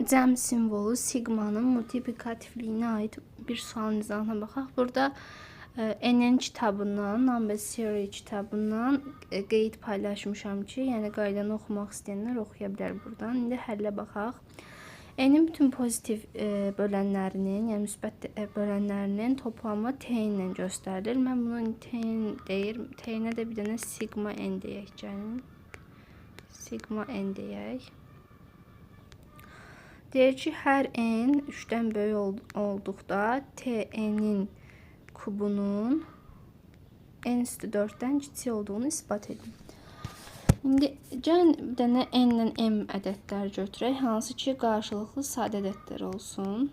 Cəm simvolu sigmanın multiplikativliyinə aid bir sualın izahına baxaq. Burada N-in kitabından, Number Theory kitabından qeyd paylaşmışam ki, yəni qaydanı oxumaq istəyənlər oxuya bilər buradan. İndi həllə baxaq. N-in bütün pozitiv bölənlərinin, yəni müsbət bölənlərinin toplamı T ilə göstərilir. Mən bunu T deyir. T-nə də bir dənə sigma N deyək gəlin. Sigma N deyək. Deyir ki, hər n 3-dən böyük olduqda T-n'in kubunun n-4-dən kiçik olduğunu isbat edin. İndi gəlin bir dənə n-lə m ədədlər götürək, hansı ki qarşılıqlı sadə ədədlər olsun.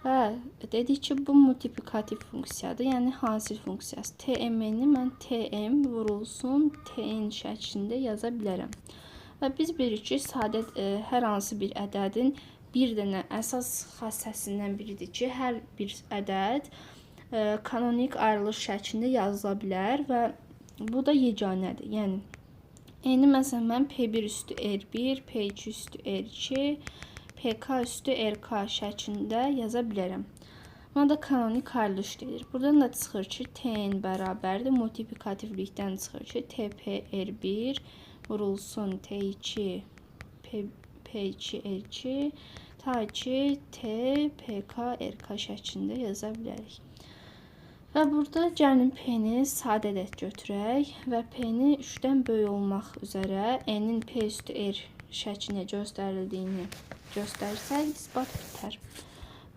Və dedik ki, bu multiplikativ funksiyadır, yəni hasil funksiyası. Tm-ni mən tm vurulsun tn şəklində yaza bilərəm. Və biz bilirik ki, sadə hər hansı bir ədədin bir dənə əsas xassəsindən biridir ki, hər bir ədəd kanonik ayrılış şəklində yazıla bilər və bu da yeganədir. Yəni, n-i məsələn mən P1 üstü R1, P2 üstü R2, PK üstü RK şəklində yaza bilərəm. Buna da kanonik ayrılış deyilir. Buradan da çıxır ki, T-n bərabərdir. Multiplikativlikdən çıxır ki, TP R1 vurulsun T2 P2 R2 ta ki T PK RK şəklində yaza bilərik. Və burada gəlin P-ni sadə ədəd götürək və P-ni 3-dən böyük olmaq üzrə N-in P üstü R şəklində göstərildiyini göstərsək, isbat bitər.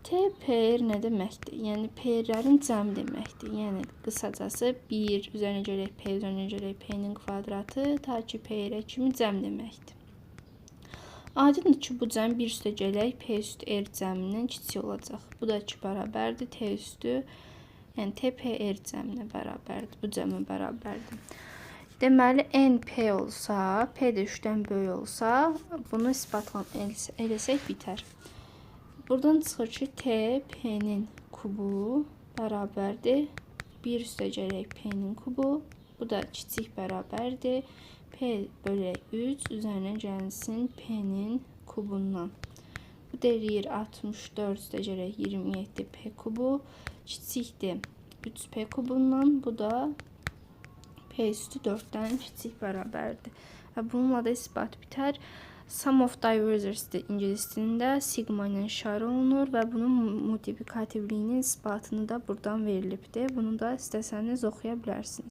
TPR nə deməkdir? Yəni P-lərin cəmi deməkdir. Yəni qısacası 1 üzərinə görək P üzərinə görək P-nin kvadratı ta ki P-yə kimi cəm deməkdir. Aydındır ki, bu cəm 1 üstə gələk P üstü R cəmindən kiçik olacaq. Bu da 2 bərabərdir T üstü, yəni TPR cəminə bərabərdir. Bu cəmə bərabərdir. Deməli NP olsa, P də 3-dən böyük olsa, bunu eləsək bitər. Buradan çıxır ki, T, P-nin kubu bərabərdir. 1 üstə gələk P-nin kubu. Bu da kiçik bərabərdir. P bölək 3 üzərinə gəlsin P-nin kubundan. Bu deyir 64 üstə gələk 27 P kubu. Kiçikdir 3P kubundan. Bu da P üstü 4-dən kiçik bərabərdir. Və bununla da isbat bitər. Sum of divisors ingilis dilində sigma ilə işarə olunur və bunun multiplikativliyinin isbatını da buradan verilibdir. Bunu da istəsəniz oxuya bilərsiniz.